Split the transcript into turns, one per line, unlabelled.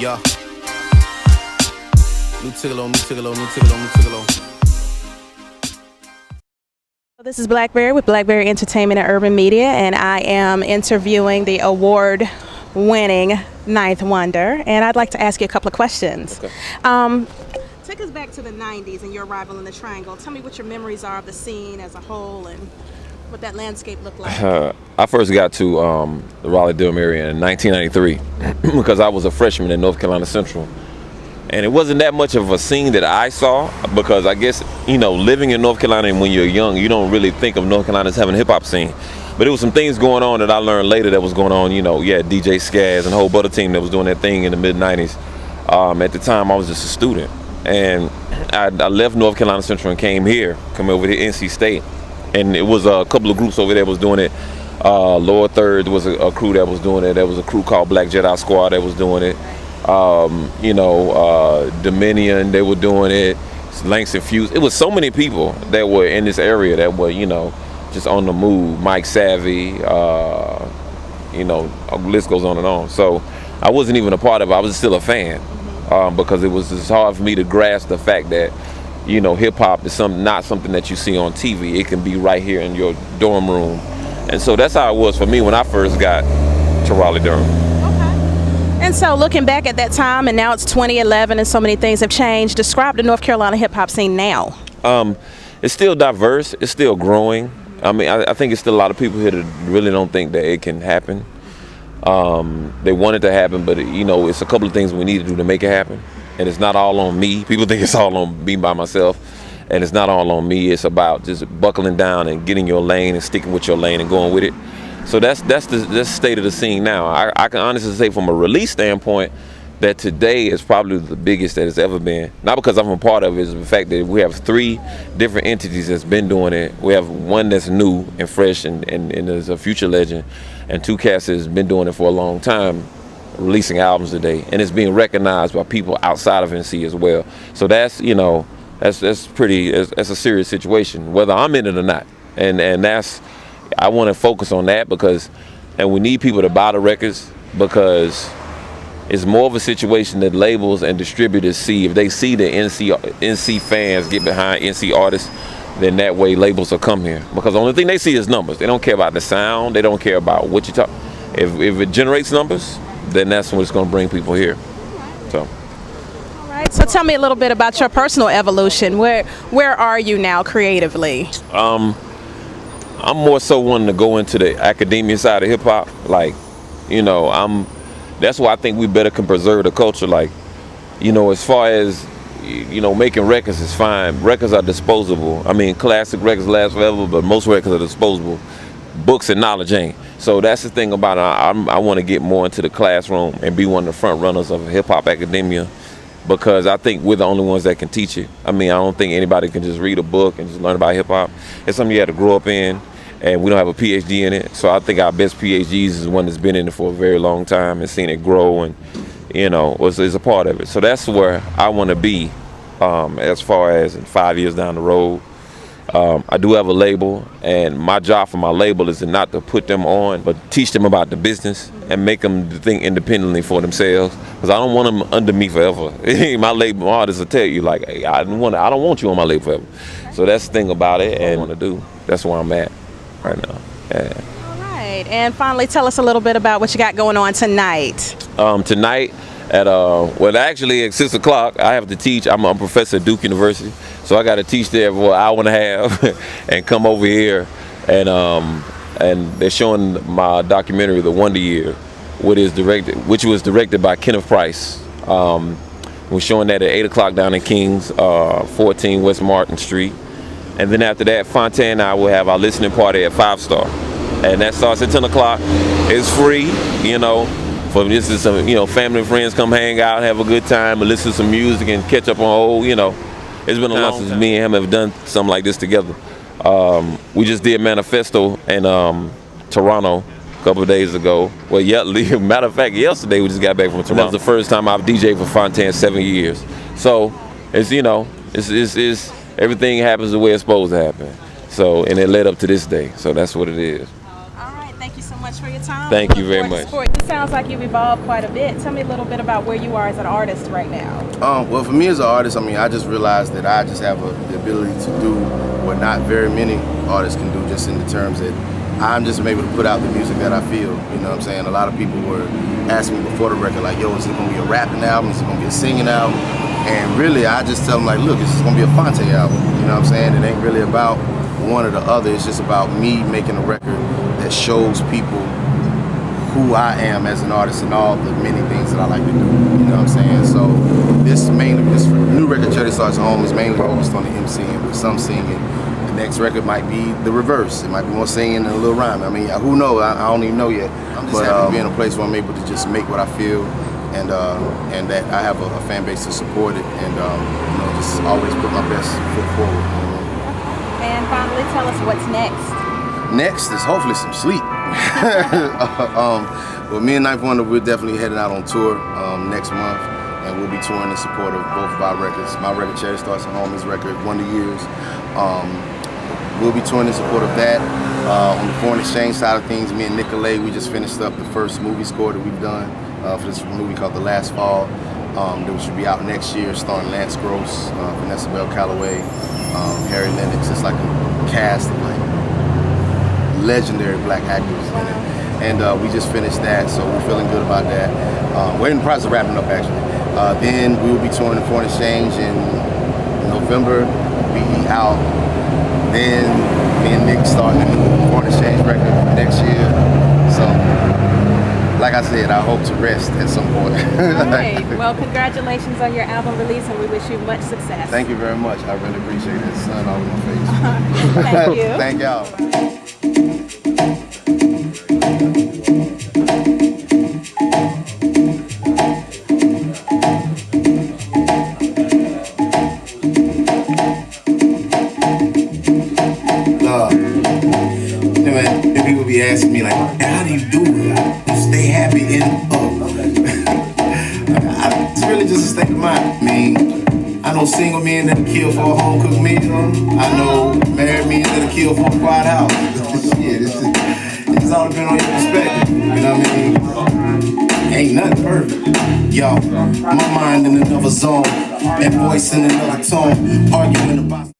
Yeah. New Tigolo, new Tigolo, new Tigolo, new Tigolo.
This is Blackberry with Blackberry Entertainment and Urban Media, and I am interviewing the award-winning Ninth Wonder, and I'd like to ask you a couple of questions.
Okay.
Take us back to the 90s and your arrival in the Triangle. Tell me what your memories are of the scene as a whole and what that landscape looked like.
I first got to the Raleigh-Durham area in 1993 because I was a freshman in North Carolina Central. And it wasn't that much of a scene that I saw because I guess, living in North Carolina and when you're young, you don't really think of North Carolina as having a hip-hop scene. But there was some things going on that I learned later that was going on, DJ Skaz and a whole butter team that was doing that thing in the mid-90s. At the time, I was just a student. And I left North Carolina Central and came over to NC State. And it was a couple of groups over there that was doing it. Lower Third was a crew that was doing it. There was a crew called Black Jedi Squad that was doing it. Dominion, they were doing it. Langston Fuse. It was so many people that were in this area that were, just on the move. Mike Savvy, a list goes on and on. So I wasn't even a part of it. I was still a fan because it was just hard for me to grasp the fact that, hip hop is not something that you see on TV. It can be right here in your dorm room. And so that's how it was for me when I first got to Raleigh-Durham.
And so looking back at that time, and now it's 2011 and so many things have changed, describe the North Carolina hip-hop scene now.
It's still diverse. It's still growing. I mean, I think it's still a lot of people here that really don't think that it can happen. They want it to happen, but, it's a couple of things we need to do to make it happen. And it's not all on me. People think it's all on me by myself. And it's not all on me. It's about just buckling down and getting your lane and sticking with your lane and going with it. So that's the state of the scene now. I can honestly say from a release standpoint that today is probably the biggest that it's ever been. Not because I'm a part of it, it's the fact that we have 3 different entities that's been doing it. We have one that's new and fresh and is a future legend, and 2 cats that's been doing it for a long time, releasing albums today, and it's being recognized by people outside of NC as well. So that's a serious situation, whether I'm in it or not, and that's. I want to focus on that and we need people to buy the records because it's more of a situation that labels and distributors see. If they see the NC fans get behind NC artists, then that way labels will come here. Because the only thing they see is numbers. They don't care about the sound. They don't care about what you talk. If it generates numbers, then that's when it's going to bring people here. So.
All right. So tell me a little bit about your personal evolution. Where are you now creatively?
I'm more so wanting to go into the academia side of hip hop. That's why I think we better can preserve the culture. As far as, making records is fine. Records are disposable. I mean, classic records last forever, but most records are disposable. Books and knowledge ain't. So that's the thing about it. I want to get more into the classroom and be one of the front runners of hip hop academia because I think we're the only ones that can teach it. I mean, I don't think anybody can just read a book and just learn about hip hop. It's something you had to grow up in. And we don't have a PhD in it, so I think our best PhDs is one that's been in it for a very long time and seen it grow and, is a part of it. So that's where I want to be as far as in 5 years down the road. I do have a label, and my job for my label is not to put them on, but teach them about the business and make them think independently for themselves. Because I don't want them under me forever. My label artists will tell you, hey, I don't want you on my label forever. So that's the thing about it, and I want to do. That's where I'm at right now. Yeah.
All right, and finally tell us a little bit about what you got going on tonight.
Tonight at actually at 6 o'clock I have to teach. I'm a professor at Duke University, so I got to teach there for an hour and a half and come over here and they're showing my documentary The Wonder Year, which was directed by Kenneth Price. We're showing that at 8 o'clock down in Kings, 14 West Martin Street. And then after that, Phonte and I will have our listening party at 5 Star. And that starts at 10 o'clock. It's free, for this is some, family and friends come hang out, have a good time, and listen to some music and catch up on old, It's been a long time since me and him have done something like this together. We just did Manifesto in Toronto a couple of days ago. Well, matter of fact, yesterday we just got back from Toronto. That was the first time I've DJed for Phonte in 7 years. So it's, it's everything happens the way it's supposed to happen. So, and it led up to this day. So that's what it is.
All right, thank you so much. much for your time.
Thank
We
you
look
very
forward to
much.
support. It sounds like you've evolved quite a bit. Tell me a little bit about where you are as an artist right now.
Well, for me as an artist, I mean, I just realized that I just have the ability to do what not very many artists can do, just in the terms that I'm just able to put out the music that I feel. You know what I'm saying? A lot of people were asking me before the record, like, yo, is it gonna be a rapping album? Is it gonna be a singing album? And really, I just tell them, like, look, this is gonna be a Phonte album. You know what I'm saying? It ain't really about one or the other. It's just about me making a record that shows people who I am as an artist and all the many things that I like to do. You know what I'm saying? So this new record, Charity Starts at Home, is mainly focused on the MCing, with some singing. The next record might be the reverse. It might be more singing and a little rhyme. I mean, who knows? I don't even know yet. I'm just happy to be in a place where I'm able to just make what I feel, and that I have a fan base to support it, and you know, just always put my best foot forward. You know?
And finally, tell us what's next.
Next is hopefully some sleep. Well, me and Ninth Wonder, we're definitely heading out on tour next month, and we'll be touring in support of both of our records. My record, Charity Starts at Home, his record, Wonder Years. We'll be touring in support of that. On the foreign exchange side of things, me and Nicolay, we just finished up the first movie score that we've done for this movie called The Last Fall, that should be out next year, starring Lance Gross, Vanessa Bell Calloway, Harry Lennox. It's like a cast of like legendary black actors in it. And we just finished that, so we're feeling good about that. We're in the process of wrapping up, actually. Then we will be touring the foreign exchange in November. Be out. Then me and Nick starting the foreign exchange record next year. So, like I said, I hope to rest at some point.
All right. Well, congratulations on your album release, and we wish you much success.
Thank you very much. I really appreciate it. Sun all over my face.
Thank you.
Thank y'all. And people be asking me like, how do you do it? Stay happy in it's really just a state of mind. I mean, I know single men that'll kill for a home cooked meal. I know married men that'll kill for a quiet house. It's all depending on your perspective. You know what I mean? Ain't nothing perfect. Yo, my mind in another zone, and voice in another tone, arguing about